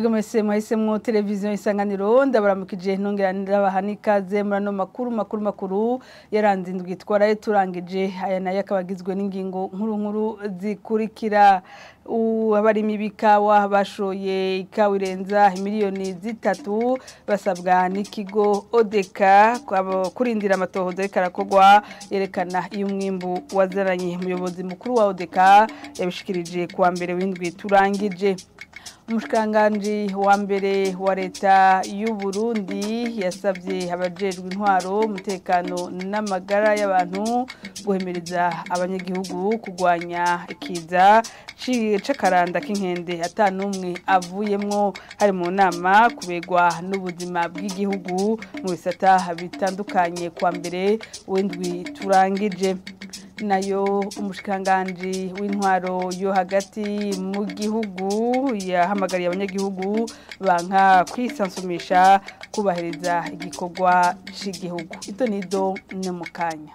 Mwese mwahisemwo televiziyo Isanganiro ndabaramukije ntongera ndabahanikaze murano makuru yaranze indwi twaraye turangije aya nayo akabagizwe n'ingingo nkuru zikurikira abarimi b'ikawa bashoye ikawa irenza miliyoni 3 basabwa n'ikigo Odeka kurindira amatohoza y'ikarakorwa yerekana iyo umwimbu wazaranye umuyobozi mukuru wa Odeka yabishikirije kuwa mbere w'indwi turangije. Umushikiranganji wa mbere wa leta y'u Burundi yasabye abajejwe intwaro umutekano n'amagara y'abantu guhimiriza abanyagihugu kugwanya ikiza c'akaranda k'inkende atanumwe avuyemwo hari mu nama kubegwa n'ubuzima bw'igihugu mu bisata bitandukanye kwa mbere w'indwi turangije. Nayo umushikiranganji w'intwaro yo hagati mu gihugu yahamagariye abanyagihugu banka kwisansumisha kubahiriza igikorwa c'igihugu. Ito nido nemukanya.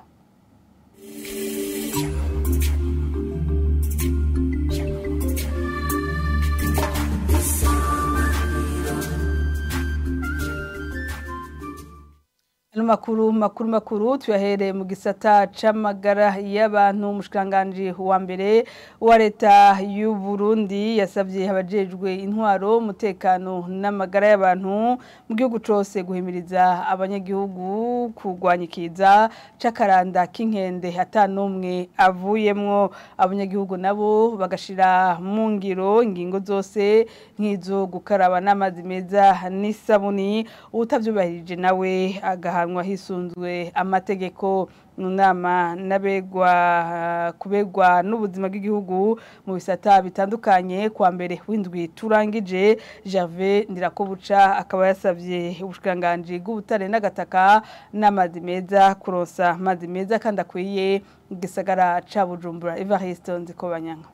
Makuru tuyahere mu gisata c'amagara y'abantu. Umushikiranganji wa mbere wa leta y'u Burundi yasavye abajejwe intwaro umutekano n'amagara y'abantu mu gihugu cose guhimiriza abanyagihugu kugwanya ikiza c'akaranda k'inkende atanumwe avuyemwo. Abanyagihugu nabo bagashira mu ngiro ingingo zose nk'izo gukaraba n'amazi meza n'isabuni, utavyubahirije nawe agahanwa hisunzwe amategeko. Nama nabegwa kubegwa n'ubuzima bw'igihugu mu bisata bitandukanye kwa mbere w'indwi turangije. Gervais Ndirakobuca akaba yasavye ubushikiranganji bw'ubutare n'agataka n'amazi meza kuronsa amazi meza kandi akwiye igisagara ca Bujumbura. Evariste Nzikobanyanga.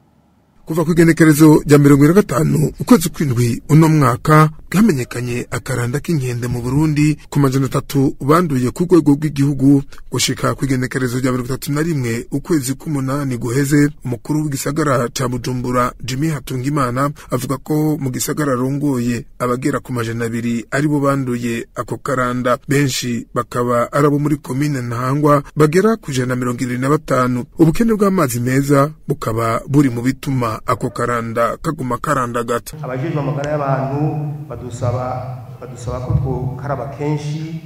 Kuva kwigenekerezo rya 25 ukwezi kw'indwi uno mwaka hamenyekanye akaranda k'inkende mu Burundi ku majana 3 banduye ku rwego rw'igihugu. Gushika kwigenekerezo rya 31 ukwezi k'umunani guheze, umukuru w'igisagara ca Bujumbura Jimmy Hatungimana avuga ko mu gisagara rongoye abagera ku majana 2 aribo banduye ako karanda, benshi bakaba arabo muri commune Ntahangwa bagera ku 125. Ubukene bw'amazi meza bukaba buri mu bituma ako karanda kaguma karandagata. Abajejwe amagara y'abantu badusaba ko twokaraba kenshi,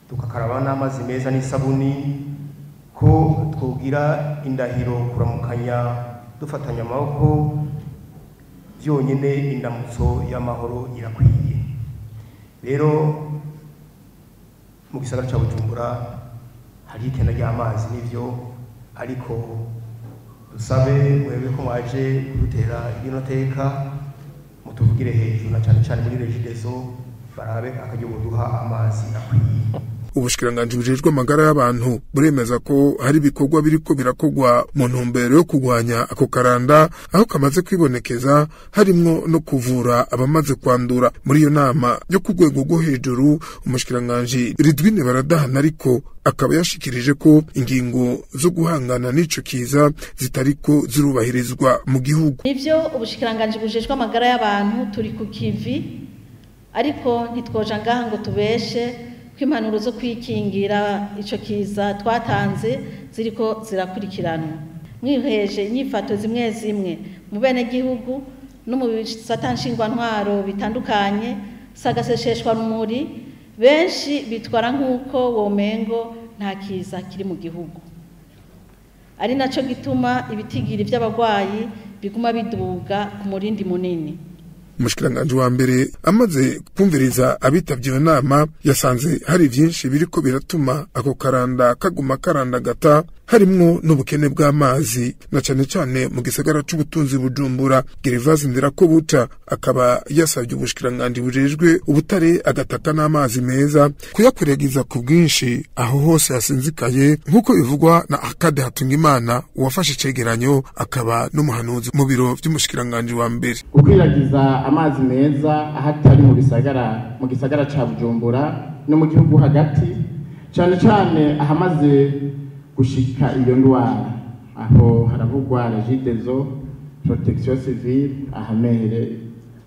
tukakaraba n'amazi meza n'isabuni, ko twogira indahiro kuramukanya dufatanya amaboko, byonyine indamutso y'amahoro irakwiye. Rero mu gisagara ca Bujumbura hari ikena ry'amazi n'ivyo, ariko dusabe mwebwe ko mwaje kudutera ino teka mutuvugire hejuru na cyane muri regidezo barabe akajyo duha amazi akwiye. Ubushikiranganji bujejwe amagara y'abantu buremeza ko hari ibikorwa biriko birakogwa mu ntumbero yo kugwanya ako karanda, aho kamaze kwibonekeza harimwo no kuvura abamaze kwandura. Muri iyo nama yo ku rwego rwo hejuru, umushikiranganji Ridwine Baradahana ariko akaba yashikirije ko ingingo zo guhangana n'ico kiza zitariko zirubahirizwa mu gihugu. Ivyo ubushikiranganji bujejwe amagara y'abantu turi ku kivi, ariko ntitwoja ngaha ngo tubeshe kw'impanuro zo kwikingira ico kiza twatanze ziriko zirakurikiranwa. Mwiheje inyifato zimwe mu bene gihugu no mu bisata nshingwantwaro bitandukanye, sagasesheshwa rumuri, benshi bitwara nk'uko womengo nta kiza kiri mu gihugu. Ari naco gituma ibitigiri by'abagwayi biguma biduga ku murindi munini. Umushikiranganji wa mbere amaze kumviriza abitavye iyo nama yasanze hari vyinshi biriko biratuma ako karanda kaguma karandagata, harimwo n'ubukene bw'amazi na cane mu gisagara c'ubutunzi Bujumbura. Gervais Ndirakobuca akaba yasavye ubushikiranganji bujejwe ubutare agataka n'amazi meza kuyakwiragiza ku bwinshi aho hose hasinzikaye, nk'uko bivugwa na Akade Hatungimana uwafashe icegeranyo akaba n'umuhanuzi mu biro vy'umushikiranganji wa mbere. Ukwiragiza amazi meza ahatari mu gisagara ca Bujumbura no mu gihugu hagati, cane ahamaze gushika iyo ndwara, aho haravugwa regidezo, protection civile, ahamere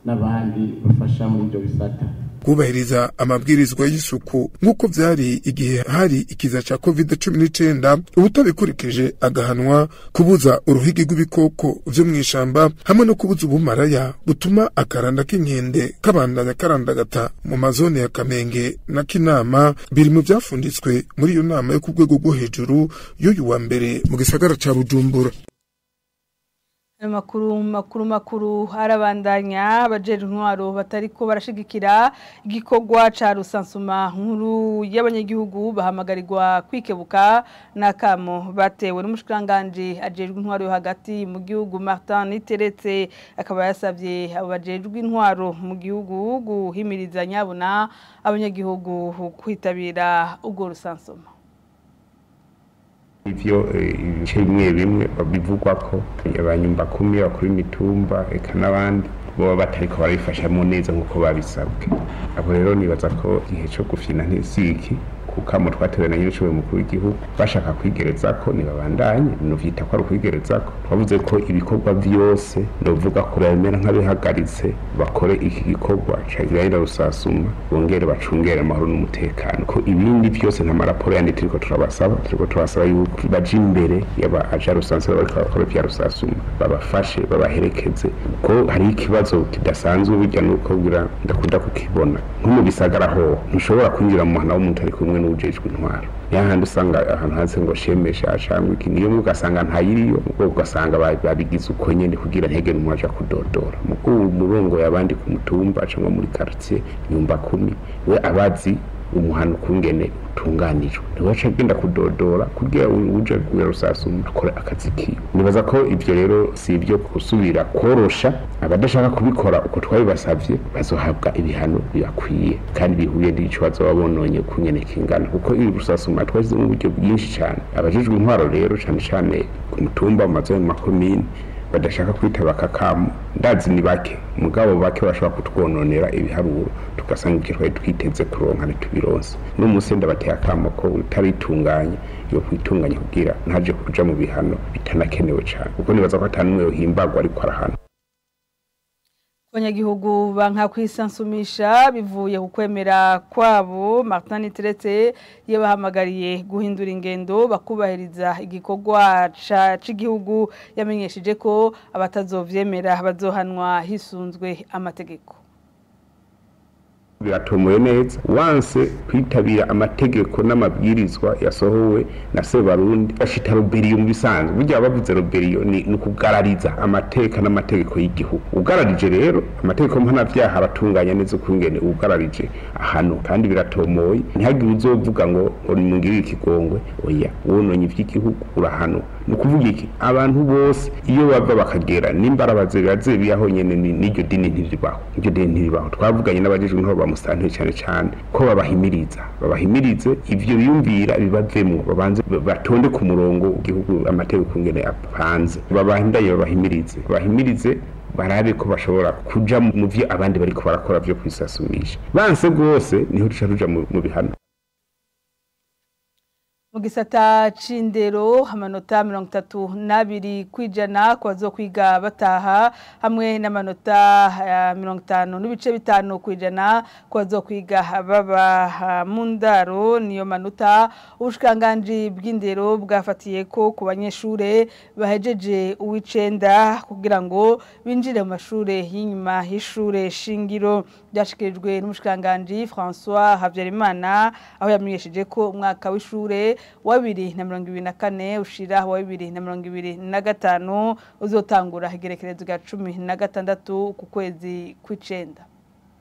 n'abandi bafasha muri ibyo bisata. Kubahiriza amabwirizwa y'isuku nk'uko vyari igihe hari ikiza ca COVID-19 ubutabikurikije agahanwa, kubuza uruhigi rw'ibikoko vyo mw'ishamba hamwe no kubuza ubumaraya butuma akaranda k'inkende kabandanya karandagata mu mazone ya Kamenge na Kinama biri mu vyafunditswe muri iyo nama yo ku rwego rwo hejuru y'uyu wa mbere mu gisagara ca Bujumbura. Makuru harabandanya abajeje intwaro batariko barashigikira igikorwa ca rusansuma nkuru y'abanyagihugu bahamagarirwa kwikebuka nakamo batewe n'umushikanganje ajejwe intwaro yo hagati mu gihugu Martin Niteretse akaba yasavye abo bajejwe intwaro mu gihugu guhimiriza nyabona abanyagihugu kwitabira ubwo rusansuma. Ivyo ibice bimwe bivugwa ko abanyumba 10 bakuru imitumba eka n'abandi bo batariko barifashamo neza nkuko babisabwe. Abo rero nibaza ko igihe cyo gufina ntisiki kukamo twatewe na nyir'ishoboye mukuru w'igihugu bashaka kwigereza ko nibabandanye no vyita ko ari kwigereza ko bavuze ko ibikorwa byose novuga ko bamera nk'abihagaritse bakore iki gikorwa cyagira rusasuma bongere bacungere amahoro n'umutekano ko ibindi byose nka maraporo yandi turiko turabasaba yuko baje imbere yaba aja rusanzwe bakora bya rusasuma babafashe babaherekeze ko hari ikibazo kidasanzwe burya nuko bwira ndakunda kukibona nko mu bisagara ho ntushobora kwinjira mu muhana w'umuntu ari kumwe n'ujejwe intwaro yahandi usanga ahantu hase ngo shemesha acangwe iki niyo mugasanga ntayiriyo ubwo ugasanga babigize uko nyene kugira ntege n'umwaje kudodora murongo yabandi ku mutumba acangwa muri quartier nyumba 10 we abazi umuhano kungene utunganijwe ntiwaca genda kudodora kugira uje rusasuma akora akazi kiwe. Nibaza ko ivyo rero si ibyo kusubira korosha abadashaka kubikora uko twabibasavye bazohabwa ibihano biyakwiye kandi bihuye n'ico bazobononye kungene kingana kuko iri rusasuma twazize mu buryo bwinshi cyane abajijwe intwaro rero cyane ku mutumba mu mazone makomine badashaka kwitaba kakamu ndazi ni bake mugabo bake bashobora kutwononera ibiharuro tugasanga ibyo twari twiteze kuronka ntitubironse n'umusenda bateye akamo ko utaritunganye yo kwitunganya kugira ntaje kuja mu bihano bitanakenewe cyane kuko nibaza ko atanumwe yohimbagwa ariko arahana. Abanyagihugu banka kwisansumisha bivuye kukwemera kwabo Martin Niteretse yabahamagariye guhindura ingendo bakubahiriza igikorwa c'igihugu yamenyesheje ko abatazovyemera bazohanwa hisunzwe amategeko. Biratomoye neza wanse kwitabira amategeko n'amabwirizwa yasohowe na Sebarundi ashita Roberiyo mu bisanzwe burya bavuze Roberiyo ni kugarariza amateka n'amategeko y'igihugu ugararije rero amategeko mpanavyaha abatunganya neza kungene ugararije ahano kandi biratomoye ntihagire uzovuga ngo nimungirire ikigongwe oya wononye ivy'igihugu urahano nukuvuga iki abantu bose iyo bava bakagera nimbarabaze biyaho nyene n'iryo dini ntiribaho twavuganye n'abajijwe nto bamusante cyane ko babahimirize ivyo biyumvira bibavemo babanze batonde ku murongo igihugu amategeko ngene apanze babahimirize barabe ko bashobora kuja mu vyo abandi bariko barakora vyo kwisasumisha banse gose niho tuja mu bihano. Mugisata cindero amanota 32 kwijana kwazo kwiga bataha hamwe n'amanota 50 kwijana kwazo kwiga baba mundaro niyo manota ubushikanganje bw'indero bwafatiye ko ku banyeshure bahejeje uw'icenda kugira ngo binjire mu mashure y'inyuma y'ishure shingiro byashikirijwe n'umushikanganje François Havyarimana aho yamenyesheje ko umwaka w'ishure wa 2024 ushira wa 2025 uzotangura igerekerezo rya 16 ku kwezi kw'icenda.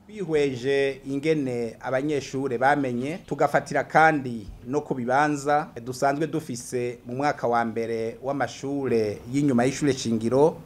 Bihweje ingene abanyeshure bamenye tugafatira kandi no kubibanza dusanzwe dufise mu mwaka wa mbere w'amashure y'inyuma y'ishure shingiro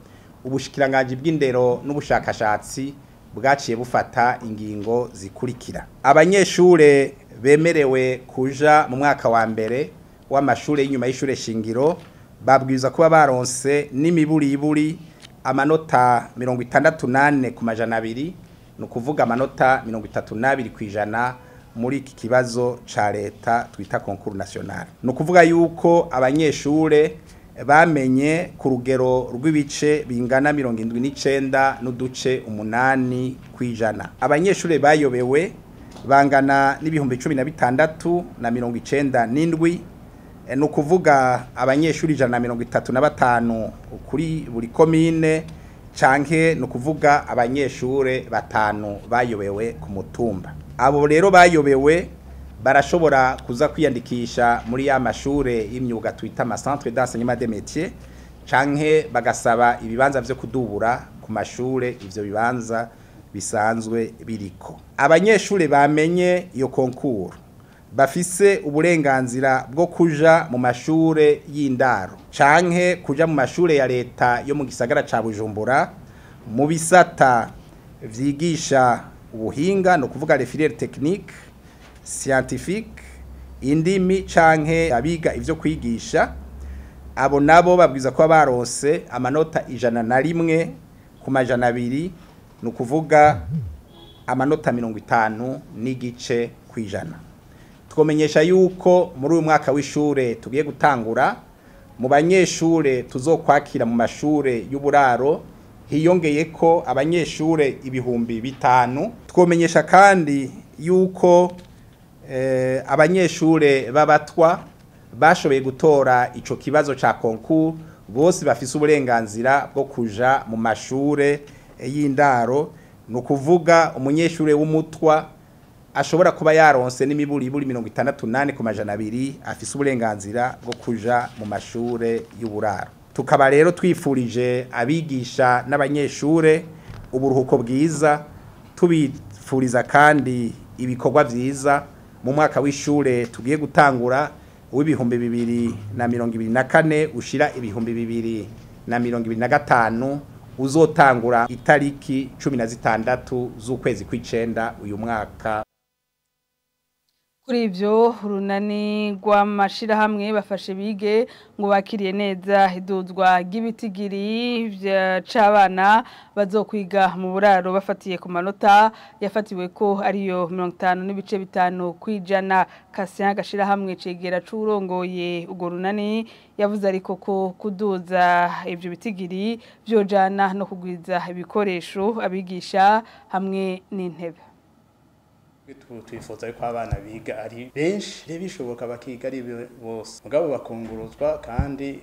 ubushikiranganje bw'indero n'ubushakashatsi bwaciye bufata ingingo zikurikira. Abanyeshure bemerewe kuja mu mwaka wa mbere w'amashure y'inyuma y'ishure shingiro babwiza kuba baronse n'imiburiburi amanota 68 ku majana 2 no kuvuga amanota 32 kwijana muri iki kibazo ca leta twita concours national no kuvuga yuko abanyeshure bamenye ku rugero rw'ibice bingana 79.8 kwijana. Abanyeshure bayobewe bangana n'ibihumbi 16,097 no kuvuga abanyeshuri 135 kuri buri komine canke no kuvuga abanyeshure batanu bayobewe ku mutumba. Abo rero bayobewe barashobora kuza kwiyandikisha muri ya mashure y'imyuga twita ama centre d'enseignement des métiers canke bagasaba ibibanza vyo kudubura ku mashure ivyo bibanza bisanzwe biriko. Abanyeshure bamenye iyo concours bafise uburenganzira bwo kuja mu mashure y'indaro canke kuja mu mashure ya leta yo mu gisagara ca Bujumbura mu bisata vyigisha ubuhinga no kuvuga les filières techniques scientifique indimi canke abiga ivyo kwigisha. Abo nabo babwiza ko baronse amanota 101 ku majana 2 no kuvuga amanota 50 n'igice kwijana. Twomenyesha yuko muri uyu mwaka w'ishure tugiye gutangura mu banyeshure tuzokwakira mu mashure y'uburaro hiyongeye ko abanyeshure ibihumbi 5. Twomenyesha kandi yuko abanyeshure babatwa bashoboye gutora ico kibazo ca concours bose bafise uburenganzira bwo kuja mu mashure y'indaro. No kuvuga umunyeshure w'umutwa ashobora kuba yaronse n'imiburi 68 ku majana 2 afise uburenganzira bwo kuja mu mashure y'uburaro. Tukaba rero twifurije abigisha n'abanyeshure uburuhuko bwiza, tubifuriza kandi ibikorwa vyiza mu mwaka w'ishure tugiye gutangura w'ibihumbi 2024 ushira ibihumbi 2025 uzotangura itariki 16 z'ukwezi kw'icenda uyu mwaka. Kuri ivyo urunani rw'amashirahamwe bafashe bige ngo bakiriye neza iduzwa ry'ibitigiri c'abana bazokwiga mu buraro bafatiye ku manota yafatiwe ko ariyo 50.5 kwijana. Kasya gashirahamwe cegera c'urongoye ugo runani yavuze ariko ko kuduza ivyo bitigiri vyojana no kugwiza ibikoresho abigisha hamwe n'intebe. Twifuza ko abana biga ari benshi bishoboka bakiga ari bose mugabo bakunguruzwa kandi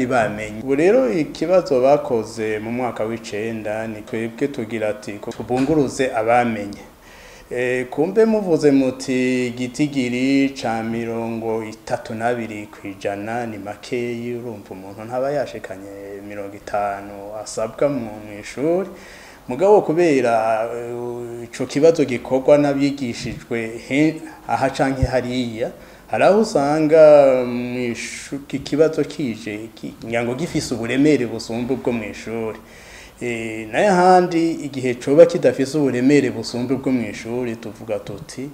bamenye. Ubu rero ikibazo bakoze mu mwaka w'icenda ni twebwe tugira ati tubunguruze abamenye. Kumbe muvuze muti gitigiri ca 32 kwijana ni makeyi, urumva umuntu ntaba yashikanye 50 asabwa mu ishuri. Mugabo kubera ico kibazo gikorwa n'abigishijwe aha canke hariya haraho usanga mwishuki kibazo kije nyango gifise uburemere busumba bwo mwishuri. Naye handi igihe coba kidafise uburemere busumba bwo mwishuri tuvuga tuti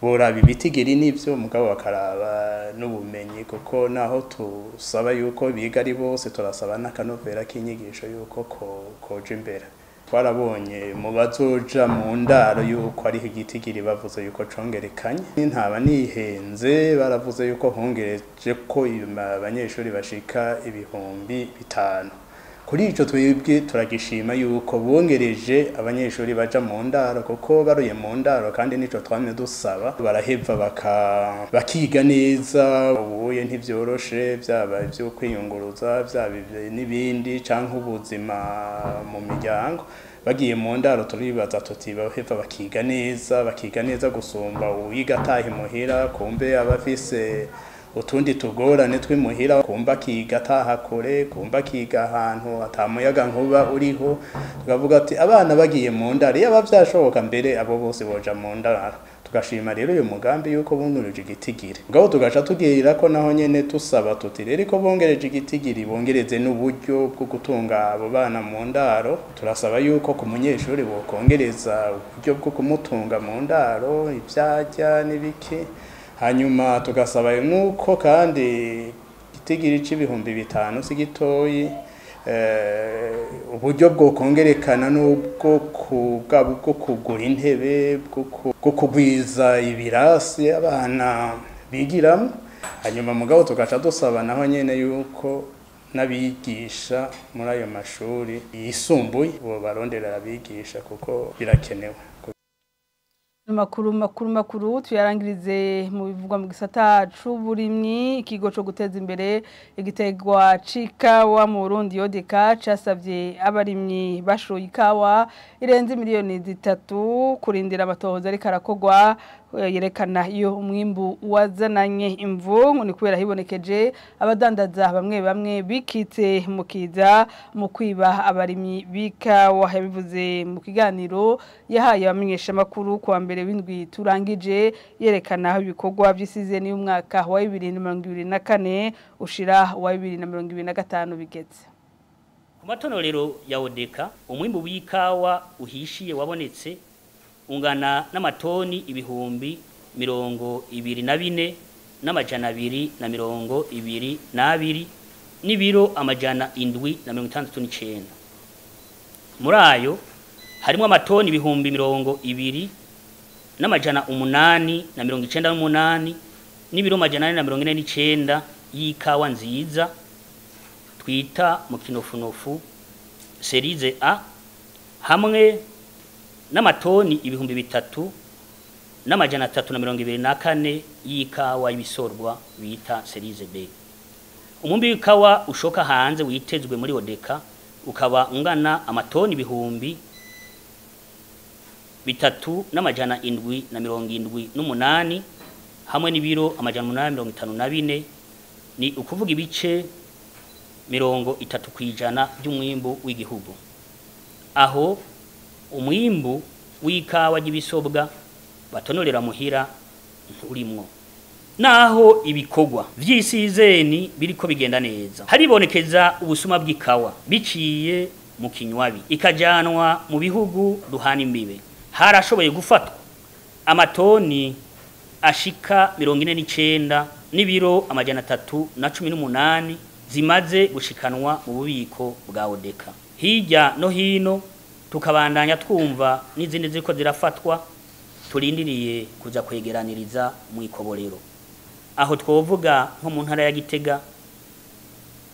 boraba ibitigiri nivyo mugabo bakaraba n'ubumenyi kuko naho tusaba yuko biga ari bose turasaba n'akanovera k'inyigisho yuko koje imbere. Twarabonye mu bazoja mu ndaro yuko ari igitigiri bavuze yuko congerekanye ntaba nihenze baravuze yuko hongereje ko abanyeshuri bashika ibihumbi 5. Kuri ico twebwe turagishima yuko bongereje abanyeshuri baja mu ndaro kuko baruye mu ndaro kandi nico twamye dusaba baraheva bakiga neza. Ubuye ntivyoroshe byaba byo kwiyunguruza byaba n'ibindi canke ubuzima mu miryango. Bagiye mu ndaro turibaza tuti baheva bakiga neza gusumba uwiga atahi muhira kumbe abafise utundi tugorane twimuhira kumba kiga tahakore kumba kiga ahantu atamuyaga nkuba uriho. Tukavuga ati abana bagiye mu ndaro yaba byashoboka mbere abo bose boja mu ndaro. Tugashima rero uyu mugambi yuko bunurije igitigiri ngabo tugaca tugira ko naho nyene tusaba tuti rero ko bongereje igitigiri bongereze n'uburyo bwo gutunga abo bana mu ndaro. Turasaba yuko ku munyeshuri bokongereza uburyo bwo kumutunga mu ndaro ivyajya n'ibiki. Hanyuma tugasaba nuko kandi igitigiri c'ibihumbi 5 sigitoyi uburyo bwo kongerekana n'ubwo kugura intebe bwo kugwiza ibirasi abana bigiramo. Hanyuma mugabo tugaca dusaba naho nyene yuko n'abigisha muri ayo mashuri yisumbuye bo barondera abigisha kuko birakenewe. Makuru tuyarangirize mu bivugwa mu gisata c'uburimyi. Ikigo co guteza imbere igitegwa c'ikawa mu Burundi Odeka casavye abarimyi bashoye ikawa irenze miliyoni 3 kurindira amatohoza ariko arakogwa yerekana iyo umwimbu wazananye imvungu ni kubera hibonekeje abadandaza bamwe bikitse mukiza mu kwiba abarimyi bikawa. Yabivuze mu kiganiro yahaye abamenyesha makuru kwa mbere w'indwi turangije yerekana aho ibikorwa by'isize ni umwaka wa 2024 ushira wa 2025 bigeze. Ku matonorero ya Odeka umwimbu w'ikawa uhishiye wabonetse ungana n'amatoni ibihumbi 24 n'amajana 222 n'ibiro amajana 769. Muri ayo harimo amatoni ibihumbi 20 n'amajana 898 n'ibiro amajana 449 y'ikawa nziza twita mu kinofunofu serize A hamwe n'amatoni ibihumbi 3 n'amajana 324 y'ikawa y'ibisorwa bita serize B. Umumbi w'ikawa ushoka hanze witezwe muri Odeka ukaba ungana amatoni ibihumbi 3 n'amajana 778 hamwe n'ibiro amajana 854 ni ukuvuga ibice 30% by'umwimbu w'igihugu. Aho umwimbu w'ikawa y'ibisobwa batonorera muhira urimwo. Naho ibikorwa vy'isizeni biriko bigenda neza haribonekeza ubusuma bw'ikawa biciye mu kinywabi ikajanwa mu bihugu duhana imbibe. Harashoboye gufatwa amatoni ashika 49 n'ibiro amajana 318 zimaze gushikanwa mu bubiko bwa Odeka. Hirya no hino tukabandanya twumva n'izindi ziko zirafatwa turindiriye kuza kwegeraniriza mu ikoborero. Aho twovuga nko mu ntara ya Gitega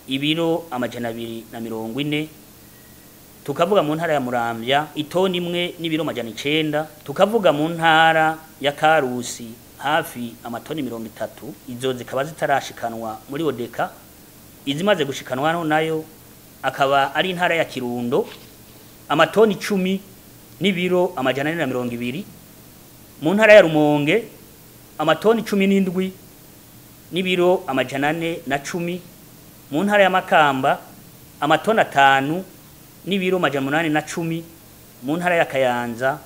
ibiro amajana 240, tukavuga mu ntara ya Muramvya itoni imwe n'ibiro amajana 9, tukavuga mu ntara ya Karusi hafi amatoni 30. Izo zikaba zitarashikanwa muri Odeka. Izimaze gushikanwa nayo akaba ari intara ya Kirundo amatoni 10 n'ibiro amajana 420, mu ntara ya Rumonge amatoni 17 n'ibiro amajana 410, mu ntara ya Makamba amatoni 5 n'ibiro amajana 810, mu ntara ya Kayanza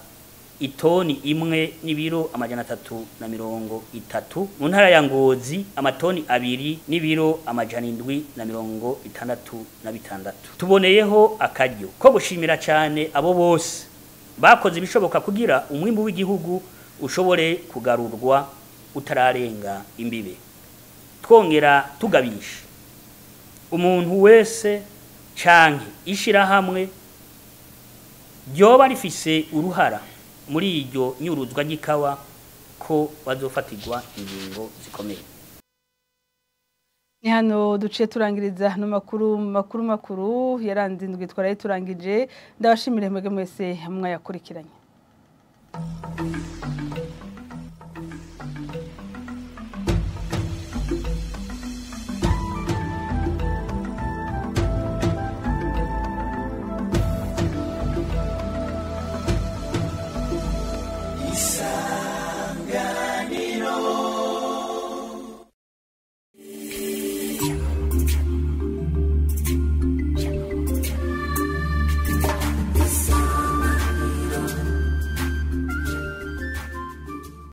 itoni imwe n'ibiro amajana 330, mu ntara ya Ngozi amatoni 2 n'ibiro amajana 766. Tuboneyeho akaryo ko gushimira cyane abo bose bakoze ibishoboka kugira umwimbu w'igihugu ushobore kugarurwa utararenga imbibe. Twongera tugabisha umuntu wese canke ishira hamwe ryoba rifise uruhara muri iryo nyuruzwa ry'ikawa ko bazofatirwa ingingo zikomeye. Ni hano duciye turangiriza no makuru yaranze indwi twaraye turangije. Ndabashimire mwese mwayakurikiranye.